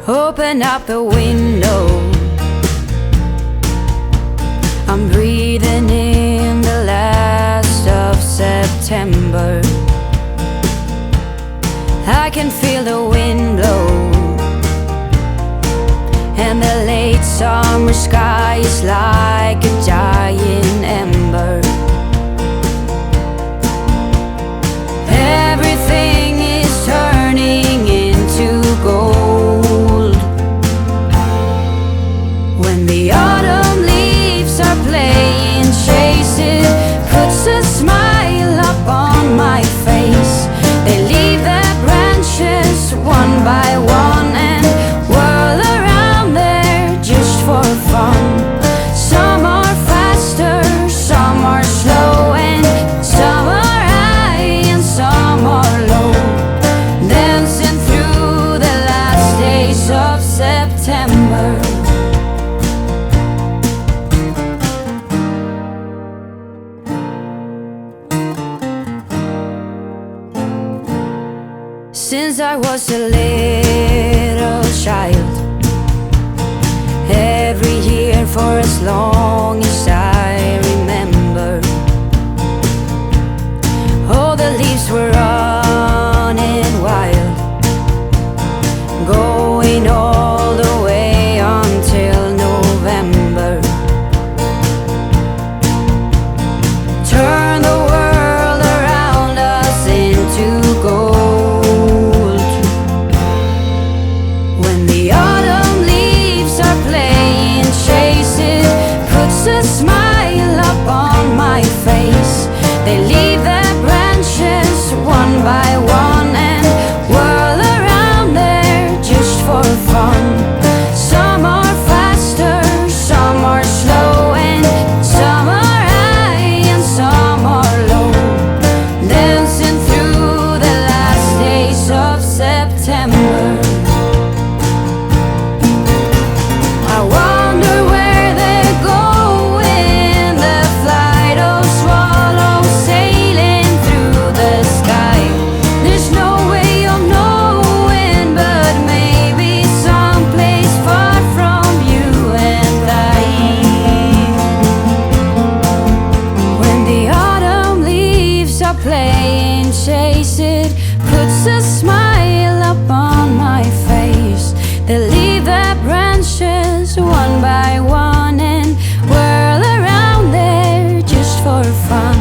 Open up the window, I'm breathing in the last of September. I can feel the wind blow, and the late summer sky is like a giant ember. Everything is turning into gold. When the autumn leaves are playing chase, it puts a smile up on my face. They leave their branches one by one and whirl around there just for fun. Some are faster, some are slow, and some are high and some are low, dancing through the last days of September. Since I was a little child, every year for as long as I remember, all the leaves were running wild, going all the way until November. Turn the world around us into gold. A smile up on my face. They leave their branches one by one and whirl around there just for fun. Some are faster, some are slow, and some are high and some are low, dancing through the last days of September. I wonder where they go, playing chase, it puts a smile up on my face. They leave their branches one by one and whirl around there just for fun.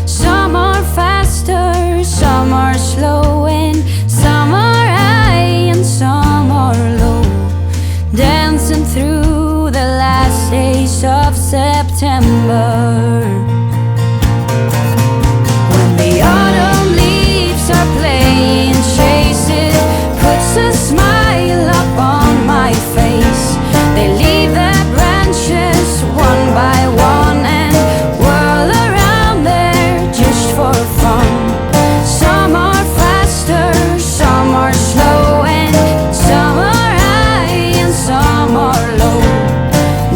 Some are faster, some are slow, and some are high and some are low, dancing through the last days of September. A smile up on my face. They leave their branches one by one and whirl around there just for fun. Some are faster, some are slow, and some are high and some are low,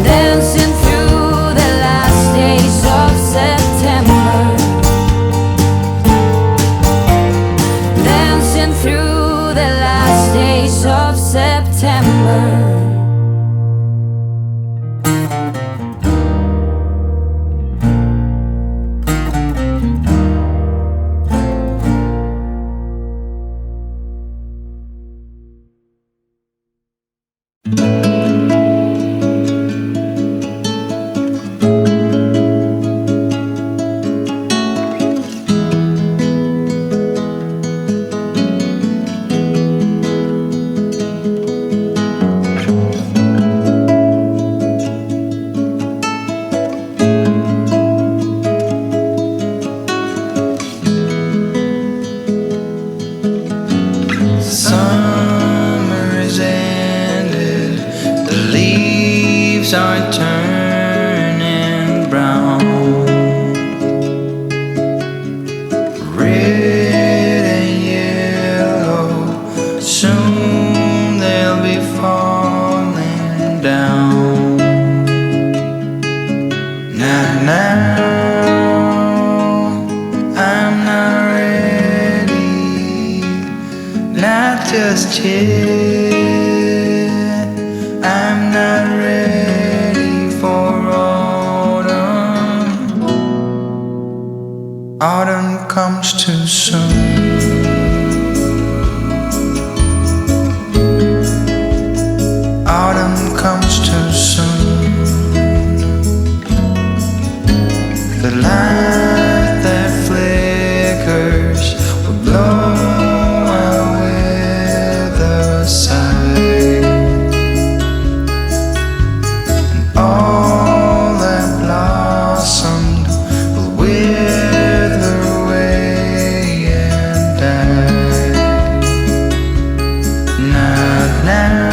dancing through the last days of September. Dancing through the last days of September. Are turning brown, red and yellow, soon they'll be falling down. Now I'm not ready, not just yet. Autumn comes too soon. Autumn comes too soon. The light that flickers will blow away the sight, and all that blossomed will wither away and die. Not now,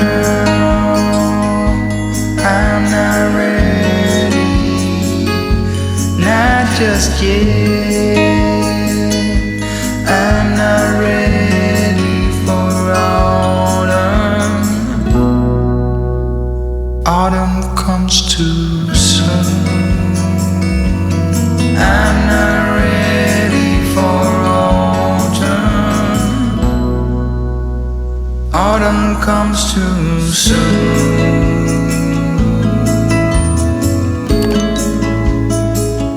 I'm not ready, not just yet. I'm not ready for autumn. Autumn comes too soon. I'm not ready for autumn. Autumn comes too soon.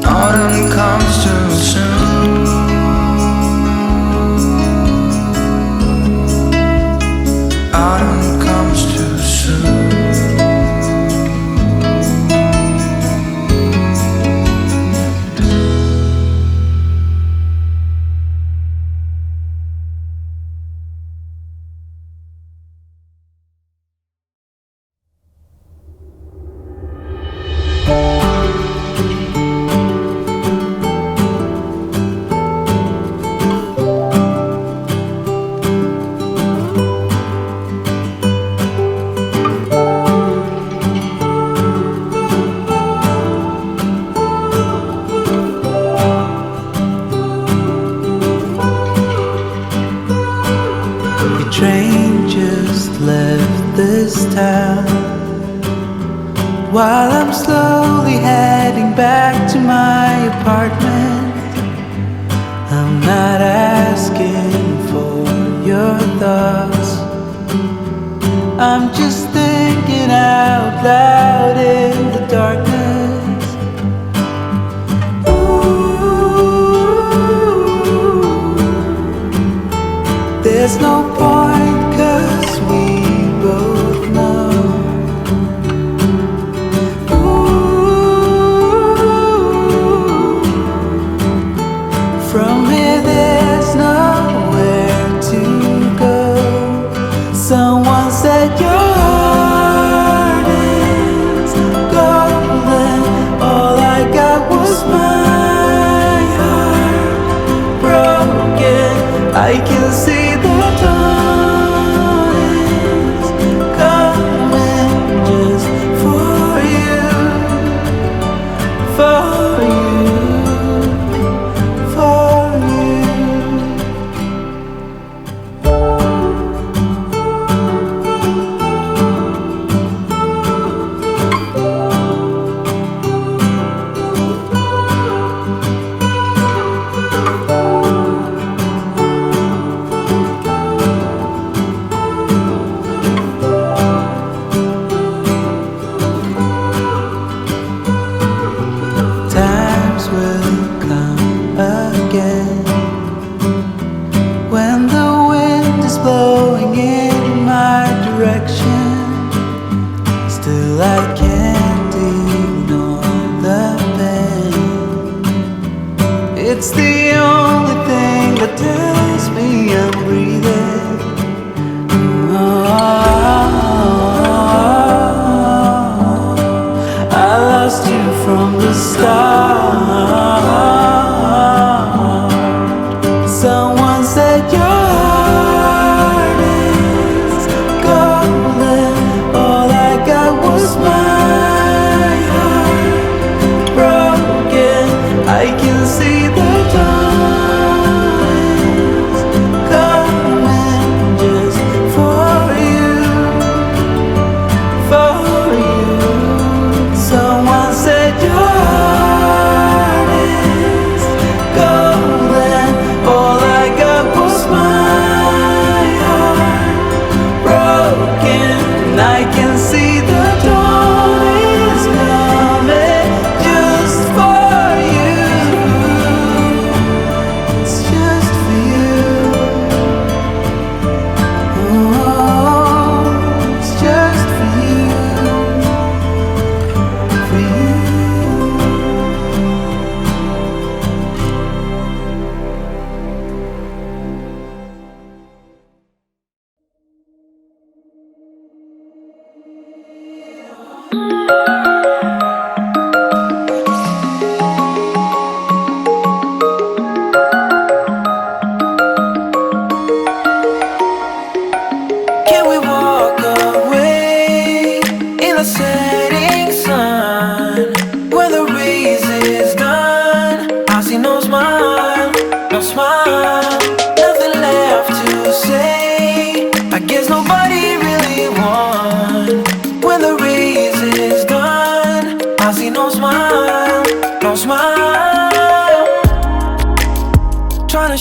Autumn comes too soon. Autumn comes too soon. The train just left this town, while I'm slowly heading back to my apartment. I'm not asking for your thoughts, I'm just thinking out loud in the darkness. Ooh, there's no point, 'cause we both know. From here there's nowhere to go. Someone said your heart is golden. All I got was my heart broken. I can see the dawn is coming just for you, for you. Times will come again when the wind is blowing in my direction. Still I can't ignore the pain. It's the only thing that tells me I'm breathing. I lost you from the start. Someone said your heart is golden. All I got was my heart broken. I can see the dawn is coming just for you, for you. Someone said your heart is golden. All I got was my heart broken.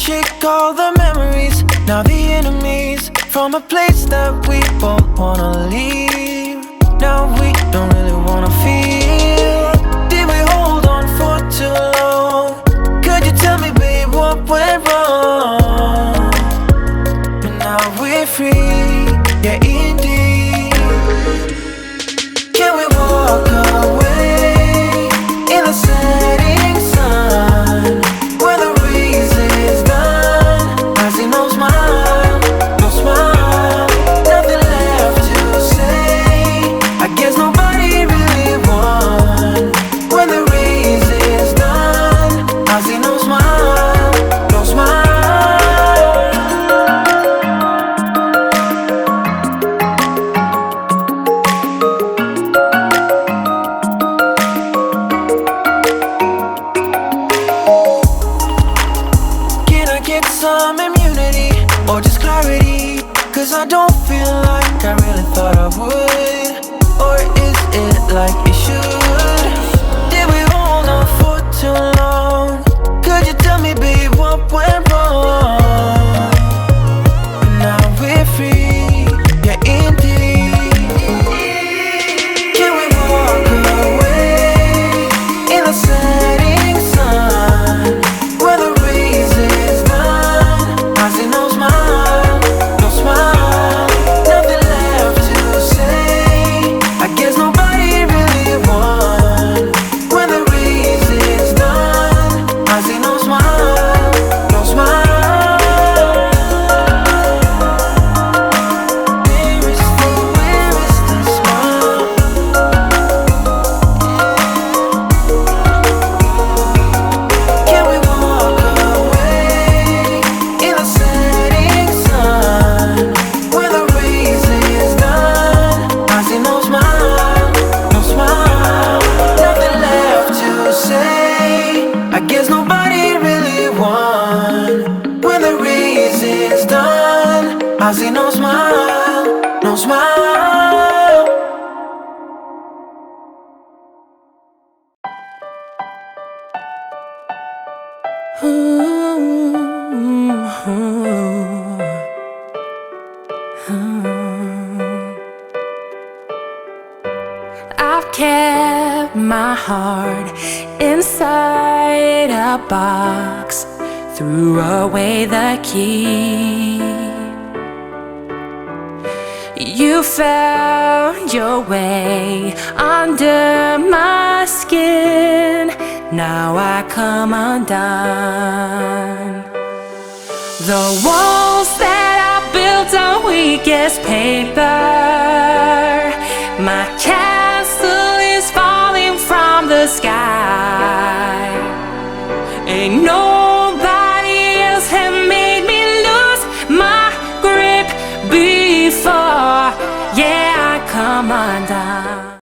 shake all the memories, now the enemies, from a place that we both wanna leave. Now we don't really wanna feel. Did we hold on for too long? Could you tell me, babe, what went wrong? But now we're free, yeah, indeed. Can we walk away in the setting sun, where the race is done? I see no smile, no smile, nothing left to say. I guess nobody really won. When the race is done, I see no smile, no smile. Can I get some immunity or just clarity? Cause I don't feel like I really thought I would. Or is it like it should? Did we hold on for too long? Could you tell me, babe, what went wrong? But now we're free, yeah, indeed. Can we walk away in the setting sun, where the race is done? I see no smile, no smile, nothing left to say. I guess nobody really won. When the race is done, I see no smile, no smile. Where is the smile? Can we walk away in the setting sun, where the race is done? I see no smile, no smile, nothing left to say. I guess nobody really won. When the race is done, I see no smile, no smile. I've kept my heart inside a box, threw away the key. You found your way under my skin, now I come undone. The walls that I built on weakest paper, my castle is falling from the sky. Ain't no